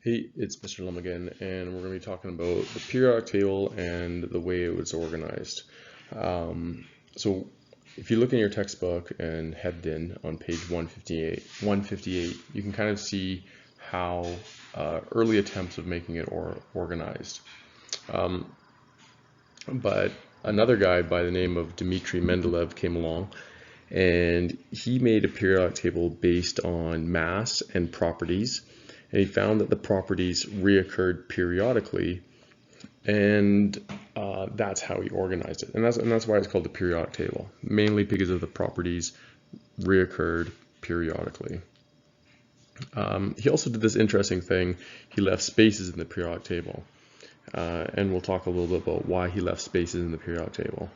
Hey, it's Mr. Lum again, and we're going to be talking about the periodic table and the way it was organized. So if you look in your textbook and head in on page 158, you can kind of see how early attempts of making it organized. But another guy by the name of Dmitry Mendeleev came along, and he made a periodic table based on mass and properties. And he found that the properties reoccurred periodically, and that's how he organized it. And that's why it's called the periodic table, mainly because of the properties reoccurred periodically. He also did this interesting thing. He left spaces in the periodic table, and we'll talk a little bit about why he left spaces in the periodic table.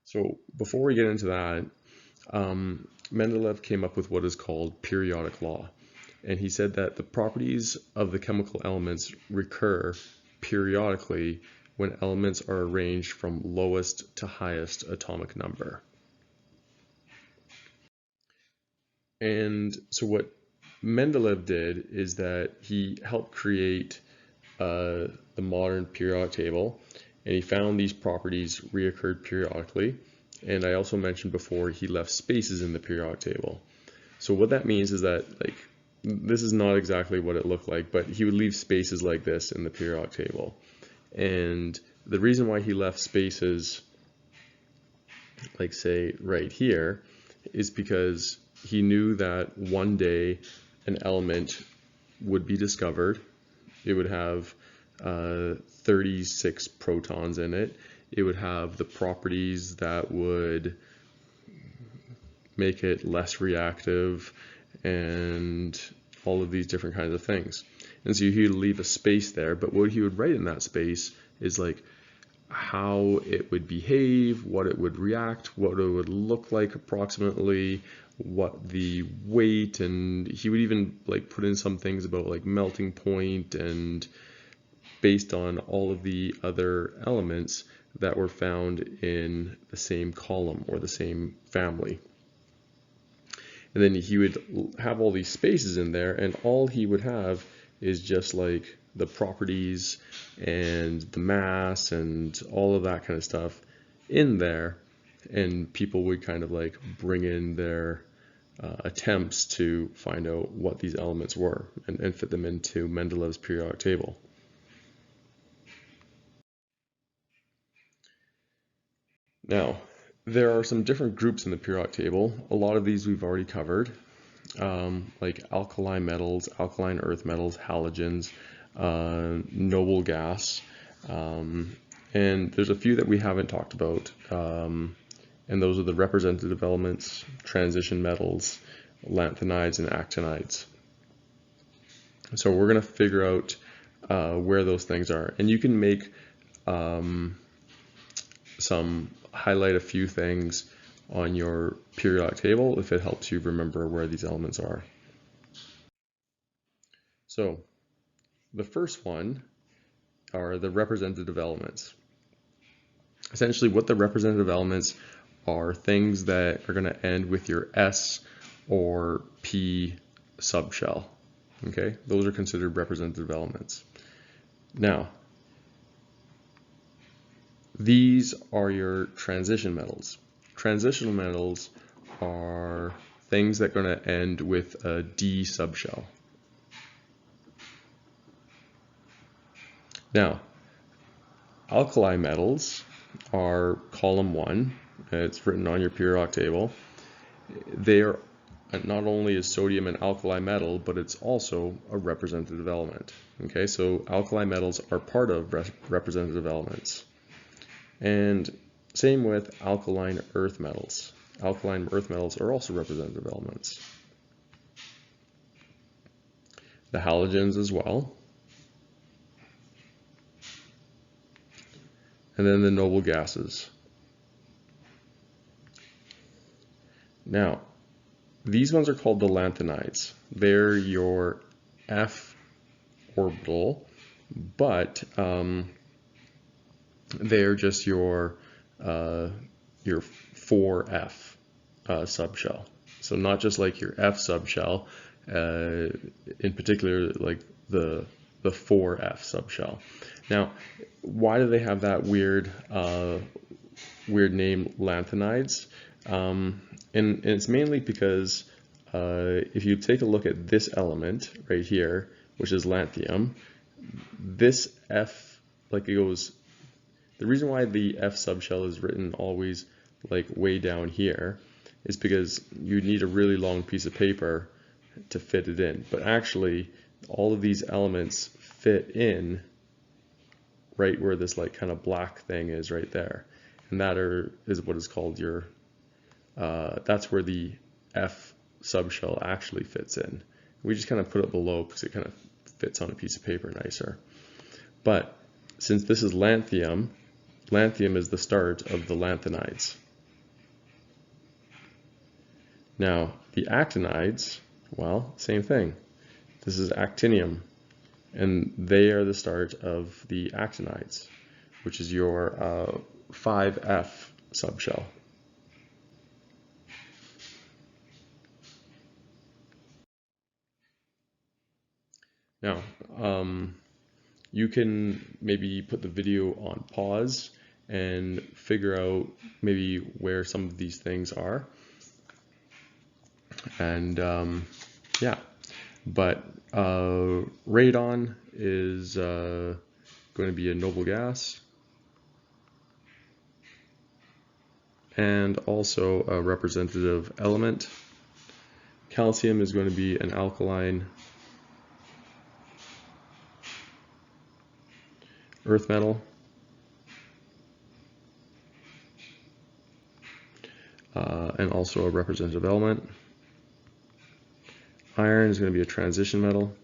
So before we get into that, Mendeleev came up with what is called periodic law. And he said that the properties of the chemical elements recur periodically when elements are arranged from lowest to highest atomic number. And so what Mendeleev did is that he helped create the modern periodic table, and he found these properties reoccurred periodically. And I also mentioned before he left spaces in the periodic table. So what that means is that, like, this is not exactly what it looked like, but he would leave spaces like this in the periodic table. And the reason why he left spaces, like say right here, is because he knew that one day an element would be discovered. It would have 36 protons in it. It would have the properties that would make it less reactive and all of these different kinds of things. And so he would leave a space there, but what he would write in that space is like how it would behave, what it would react, what it would look like approximately, what the weight, and he would even like put in some things about like melting point and based on all of the other elements that were found in the same column or the same family. And then he would have all these spaces in there, and all he would have is just like the properties and the mass and all of that kind of stuff in there. And people would kind of like bring in their attempts to find out what these elements were and fit them into Mendeleev's periodic table. Now, there are some different groups in the periodic table. A lot of these we've already covered, like alkali metals, alkaline earth metals, halogens, noble gas, and there's a few that we haven't talked about, and those are the representative elements, transition metals, lanthanides, and actinides. So we're going to figure out where those things are, and you can make highlight a few things on your periodic table if it helps you remember where these elements are. So the first one are the representative elements. Essentially what the representative elements are things that are going to end with your S or P subshell. Okay, those are considered representative elements. Now, these are your transition metals. Transitional metals are things that are going to end with a D subshell. Now, alkali metals are column 1. It's written on your periodic table. They are not only is sodium an alkali metal, but it's also a representative element. Okay, so alkali metals are part of representative elements. And same with alkaline earth metals. Alkaline earth metals are also representative elements. The halogens as well. And then the noble gases. Now, these ones are called the lanthanides. They're your F orbital, but they're just your 4F subshell. So not just like your F subshell, in particular like the 4F subshell. Now, why do they have that weird name, lanthanides? And it's mainly because if you take a look at this element right here, which is lanthium, this F, like it goes, the reason why the F subshell is written always like way down here is because you need a really long piece of paper to fit it in. But actually, all of these elements fit in right where this like kind of black thing is right there. And that is what is called your, that's where the F subshell actually fits in. We just kind of put it below because it kind of fits on a piece of paper nicer. But since this is lanthium, lanthium is the start of the lanthanides. Now, the actinides, well, same thing. This is actinium, and they are the start of the actinides, which is your 5F subshell. Now, you can maybe put the video on pause and figure out maybe where some of these things are. And yeah, but radon is going to be a noble gas and also a representative element. Calcium is going to be an alkaline earth metal. And also a representative element. Iron is going to be a transition metal.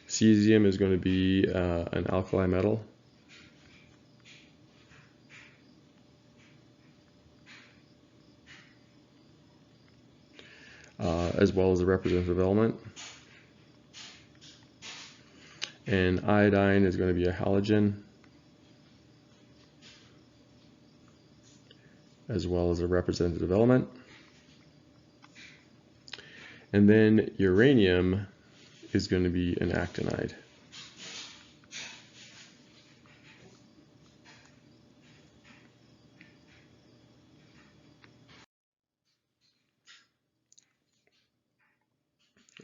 Cesium is going to be an alkali metal. As well as a representative element. And iodine is going to be a halogen, as well as a representative element. And then uranium is going to be an actinide.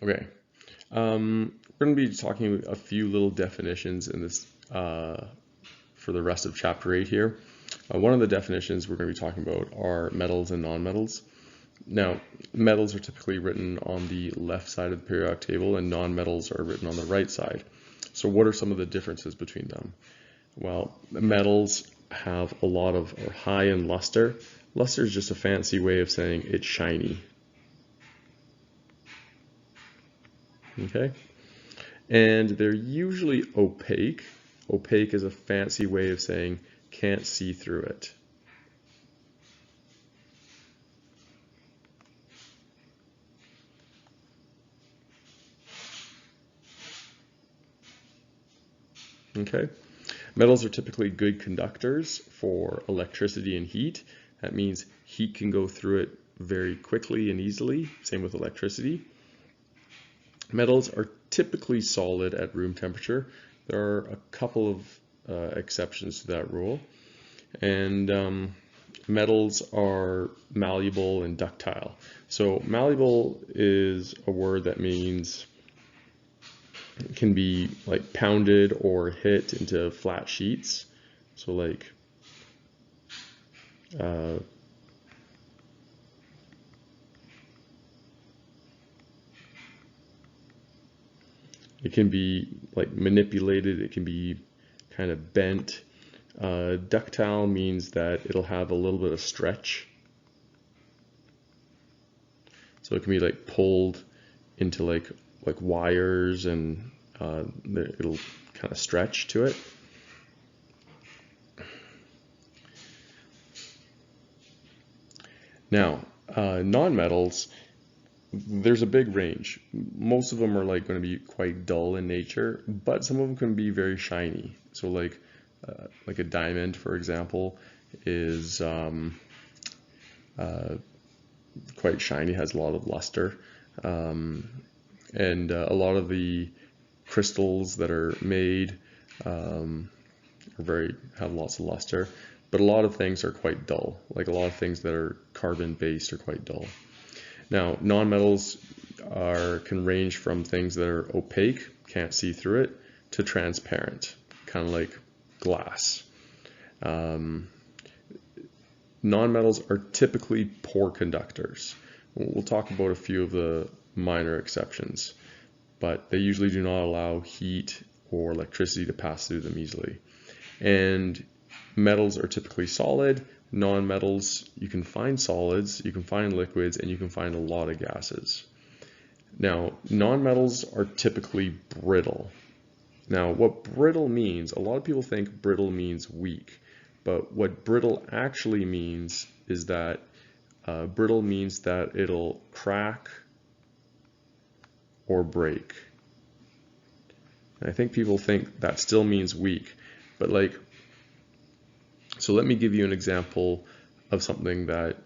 Okay, we're going to be talking a few little definitions in this for the rest of chapter 8 here. One of the definitions we're going to be talking about are metals and nonmetals. Now, metals are typically written on the left side of the periodic table and nonmetals are written on the right side. So what are some of the differences between them? Well, metals have a lot of, or high in luster. Luster is just a fancy way of saying it's shiny. Okay, and they're usually opaque. Opaque is a fancy way of saying can't see through it. Okay, metals are typically good conductors for electricity and heat. That means heat can go through it very quickly and easily. Same with electricity. Metals are typically solid at room temperature. There are a couple of exceptions to that rule. And metals are malleable and ductile. So malleable is a word that means it can be like pounded or hit into flat sheets. So like it can be like manipulated, it can be kind of bent. Ductile means that it'll have a little bit of stretch. So it can be like pulled into like wires and it'll kind of stretch to it. Now, nonmetals, there's a big range. Most of them are like going to be quite dull in nature, but some of them can be very shiny. So like a diamond, for example, is quite shiny, has a lot of luster, and a lot of the crystals that are made have lots of luster, but a lot of things are quite dull. Like a lot of things that are carbon based are quite dull. Now, nonmetals can range from things that are opaque, can't see through it, to transparent, kind of like glass. Nonmetals are typically poor conductors. We'll talk about a few of the minor exceptions, but they usually do not allow heat or electricity to pass through them easily. And metals are typically solid. Non-metals, you can find solids, you can find liquids, and you can find a lot of gases. Now, nonmetals are typically brittle. Now, what brittle means, a lot of people think brittle means weak, but what brittle actually means is that brittle means that it'll crack or break. And I think people think that still means weak, but so let me give you an example of something that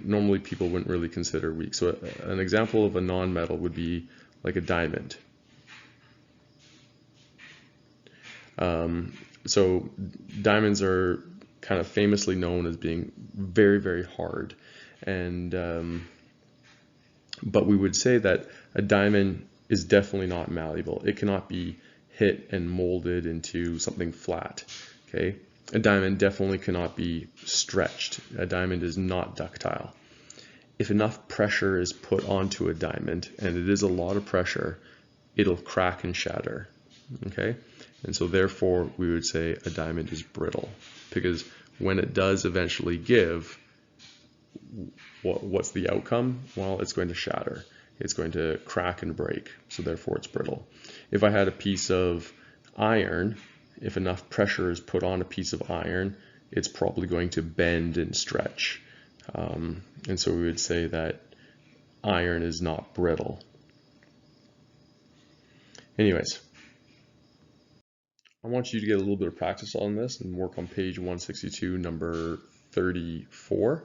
normally people wouldn't really consider weak. So an example of a non-metal would be like a diamond. So diamonds are kind of famously known as being very, very hard. And but we would say that a diamond is definitely not malleable. It cannot be hit and molded into something flat. Okay, a diamond definitely cannot be stretched. A diamond is not ductile. If enough pressure is put onto a diamond, and it is a lot of pressure, it'll crack and shatter. Okay, and so therefore we would say a diamond is brittle, because when it does eventually give, what's the outcome? Well, it's going to shatter. It's going to crack and break, so therefore it's brittle. If I had a piece of iron, if enough pressure is put on a piece of iron, it's probably going to bend and stretch. And so we would say that iron is not brittle. Anyways, I want you to get a little bit of practice on this and work on page 162, number 34.